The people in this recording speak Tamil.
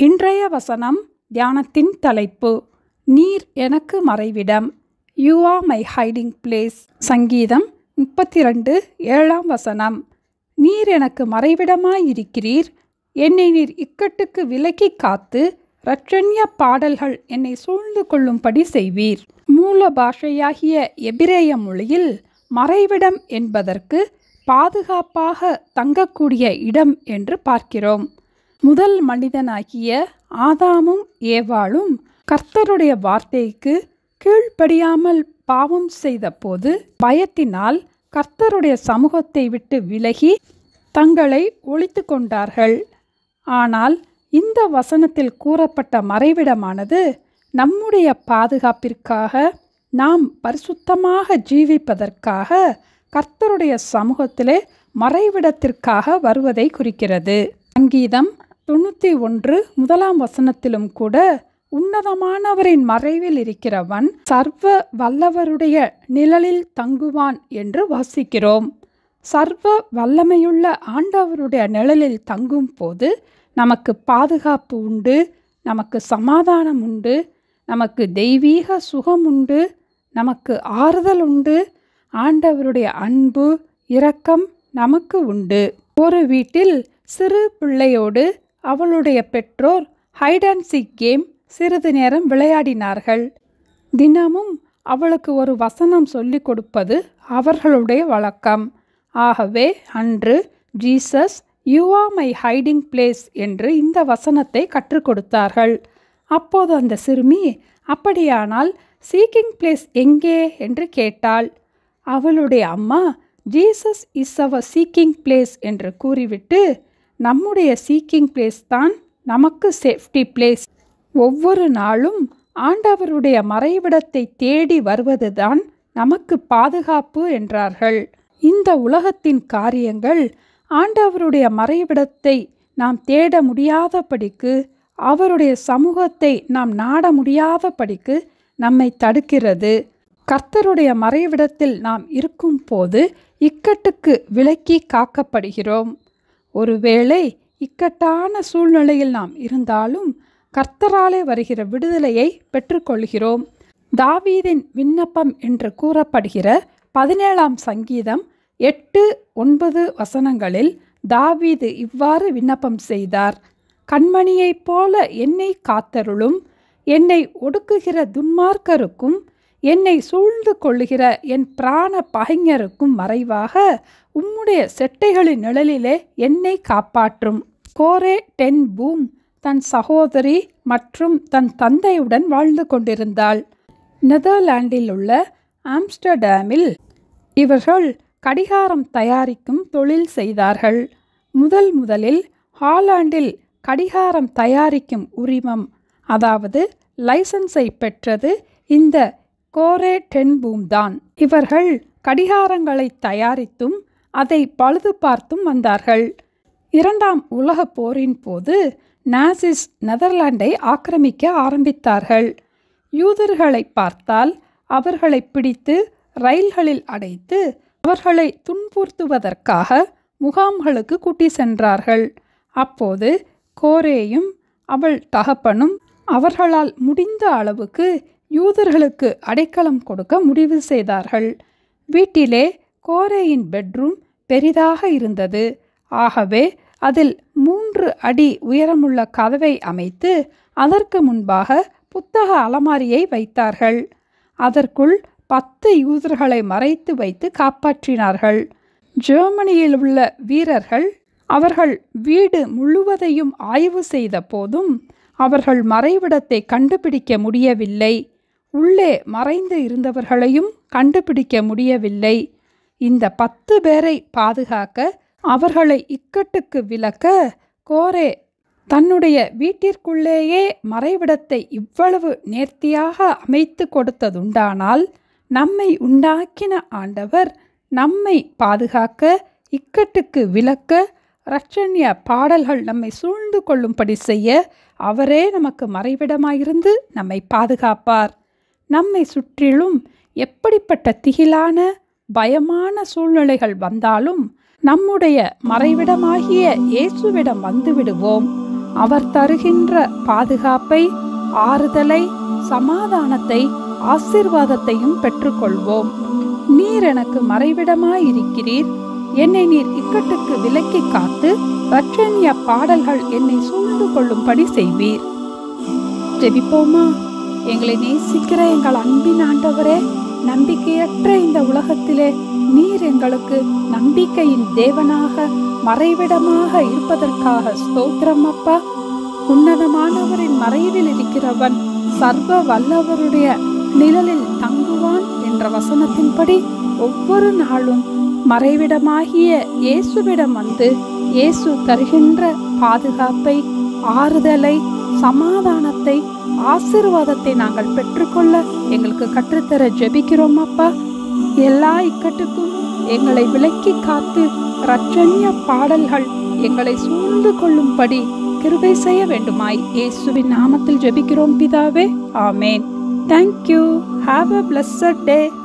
இன்றைய வசனம் தியானத்தின் தலைப்பு நீர் எனக்கு மறைவிடம். You are my hiding place. சங்கீதம் 32:7 நீர் எனக்கு மறைவிடமாயிருக்கிறீர். என்னை நீர் இக்கட்டுக்கு விலக்கி காத்து இரட்சண்ய பாடல்கள் என்னை சூழ்ந்து கொள்ளும்படி செய்வீர். மூல பாஷையாகிய எபிரேய மொழியில் மறைவிடம் என்பதற்கு பாதுகாப்பாக தங்கக்கூடிய இடம் என்று பார்க்கிறோம். முதல் மனிதனாகிய ஆதாமும் ஏவாளும் கர்த்தருடைய வார்த்தைக்கு கீழ்ப்படியாமல் பாவம் செய்த போது பயத்தினால் கர்த்தருடைய சமூகத்தை விட்டு விலகி தங்களை ஒளித்து கொண்டார்கள். ஆனால் இந்த வசனத்தில் கூறப்பட்ட மறைவிடமானது நம்முடைய பாதுகாப்பிற்காக, நாம் பரிசுத்தமாக ஜீவிப்பதற்காக கர்த்தருடைய சமூகத்திலே மறைவிடத்திற்காக வருவதை குறிக்கிறது. சங்கீதம் 91:1 கூட உன்னதமானவரின் மறைவில் இருக்கிறவன் சர்வ வல்லவருடைய நிழலில் தங்குவான் என்று வாசிக்கிறோம். சர்வ வல்லமையுள்ள ஆண்டவருடைய நிழலில் தங்கும் போது நமக்கு பாதுகாப்பு உண்டு, நமக்கு சமாதானம் உண்டு, நமக்கு தெய்வீக சுகம் உண்டு, நமக்கு ஆறுதல் உண்டு, ஆண்டவருடைய அன்பு இரக்கம் நமக்கு உண்டு. ஒரு வீட்டில் சிறு பிள்ளையோடு அவளுடைய பெற்றோர் ஹைட் அண்ட் சீக் கேம் சிறிது நேரம் விளையாடினார்கள். தினமும் அவளுக்கு ஒரு வசனம் சொல்லிக் கொடுப்பது அவர்களுடைய வழக்கம். ஆகவே அன்று Jesus you are my hiding place என்று இந்த வசனத்தை கற்றுக் கொடுத்தார்கள். அப்போது அந்த சிறுமி, அப்படியானால் சீக்கிங் பிளேஸ் எங்கே என்று கேட்டாள். அவளுடைய அம்மா Jesus is our seeking place என்று கூறிவிட்டு, நம்முடைய சீக்கிங் பிளேஸ் தான் நமக்கு சேஃப்டி பிளேஸ். ஒவ்வொரு நாளும் ஆண்டவருடைய மறைவிடத்தை தேடி வருவதுதான் நமக்கு பாதுகாப்பு என்றார்கள். இந்த உலகத்தின் காரியங்கள் ஆண்டவருடைய மறைவிடத்தை நாம் தேட முடியாதபடிக்கு, அவருடைய சமூகத்தை நாம் நாட முடியாதபடிக்கு நம்மை தடுக்கிறது. கர்த்தருடைய மறைவிடத்தில் நாம் இருக்கும் போது இக்கட்டுக்கு விலக்கி காக்கப்படுகிறோம். ஒருவேளை இக்கட்டான சூழ்நிலையில் நாம் இருந்தாலும் கர்த்தராலே வருகிற விடுதலையை பெற்றுக்கொள்கிறோம். தாவீதின் விண்ணப்பம் என்று கூறப்படுகிற 17ஆம் சங்கீதம் 8-9 தாவீது இவ்வாறு விண்ணப்பம் செய்தார். கண்மணியைப் போல என்னை காத்தருளும், என்னை ஒடுக்குகிற துன்மார்க்கருக்கும் என்னை சூழ்ந்து கொள்ளுகிற என் பிராண பகைஞருக்கும் மறைவாக உம்முடைய செட்டைகளின் நிழலிலே என்னை காப்பாற்றும். கோரே டென் பூம் தன் சகோதரி மற்றும் தன் தந்தையுடன் வாழ்ந்து கொண்டிருந்தாள். நெதர்லாண்டில் உள்ள ஆம்ஸ்டர்டாமில் இவர்கள் கடிகாரம் தயாரிக்கும் தொழில் செய்தார்கள். முதலில் ஹாலாண்டில் கடிகாரம் தயாரிக்கும் உரிமம், அதாவது லைசன்ஸை பெற்றது இந்த கோரே டென் பூம் தான். இவர்கள் கடிகாரங்களை தயாரித்தும் அதை பழுது பார்த்தும் வந்தார்கள். 2ஆம் உலகப் போரின் போது நாசிஸ் நெதர்லாண்டை ஆக்கிரமிக்க ஆரம்பித்தார்கள். யூதர்களை பார்த்தால் அவர்களை பிடித்து ரயில்களில் அடைத்து அவர்களை துன்புறுத்துவதற்காக முகாம்களுக்கு கூட்டி சென்றார்கள். அப்போது கோரேயும் அவள் தகப்பனும் அவர்களால் முடிந்த அளவுக்கு யூதர்களுக்கு அடைக்கலம் கொடுக்க முடிவு செய்தார்கள். வீட்டிலே கோரேயின் பெட்ரூம் பெரிதாக இருந்தது. ஆகவே அதில் 3 அடி உயரமுள்ள கதவை அமைத்து அதற்கு முன்பாக புத்தக அலமாரியை வைத்தார்கள். அதற்குள் 10 யூதர்களை மறைத்து வைத்து காப்பாற்றினார்கள். ஜெர்மனியில் உள்ள வீரர்கள் அவர்கள் வீடு முழுவதையும் ஆய்வு செய்த போதும் அவர்கள் மறைவிடத்தை கண்டுபிடிக்க முடியவில்லை. உள்ளே மறைந்து இருந்தவர்களையும் கண்டுபிடிக்க முடியவில்லை. இந்த 10 பேரை பாதுகாக்க, அவர்களை இக்கட்டுக்கு விலக்க கோரே தன்னுடைய வீட்டிற்குள்ளேயே மறைவிடத்தை இவ்வளவு நேர்த்தியாக அமைத்து கொடுத்ததுண்டானால், நம்மை உண்டாக்கின ஆண்டவர் நம்மை பாதுகாக்க, இக்கட்டுக்கு விலக்க, இரட்சண்ய பாடல்கள் நம்மை சூழ்ந்து கொள்ளும்படி செய்ய அவரே நமக்கு மறைவிடமாயிருந்து நம்மை பாதுகாப்பார். நம்மை சுற்றிலும் எப்படிப்பட்ட திகிலான பயமான சூழ்நிலைகள் வந்தாலும் நம்முடைய மறைவிடமாகிய இயேசுவிடம் வந்து விடுவோம். அவர் தருகின்ற பாதுகாப்பை, ஆறுதலை, சமாதானத்தை, ஆசீர்வாதத்தையும் பெற்றுக்கொள்வோம். நீர் எனக்கு மறைவிடமாயிருக்கிறீர். என்னை நீர் இக்கட்டுக்கு விலக்கி காத்து இரட்சணிய பாடல்கள் என்னை சூழ்ந்து கொள்ளும்படி செய்வீர். ஜெபிப்போமா? எங்களை நேசிக்கிற எங்கள் அன்பின் ஆண்டவரே, நம்பிக்கையற்ற இந்த உலகத்திலே நீர் எங்களுக்கு நம்பிக்கையின் தேவனாக மறைவிடமாக இருப்பதற்காக ஸ்தோத்திரம் அப்பா. உன்னதமானவரின் மறைவில் இருக்கிறவன் சர்வ வல்லவருடைய நிழலில் தங்குவான் என்ற வசனத்தின்படி ஒவ்வொரு நாளும் மறைவிடமாகிய இயேசுவிடம் வந்து இயேசு தருகின்ற பாதுகாப்பை, ஆறுதலை, சமாதானத்தை, ஆசீர்வாதத்தை நாங்கள் பெற்றுக்கொள்ள எங்களுக்கு கற்றுத்தர ஜெபிக்கிறோம் அப்பா. எல்லா இக்கட்டுக்கும் எங்களை விலக்கி காத்து இரட்சணிய பாடல்கள் எங்களை சூழ்ந்து கொள்ளும்படி கிருபை செய்ய வேண்டுமாய் இயேசுவின் நாமத்தில் ஜெபிக்கிறோம் பிதாவே. ஆமேன். Thank you. Have a blessed day.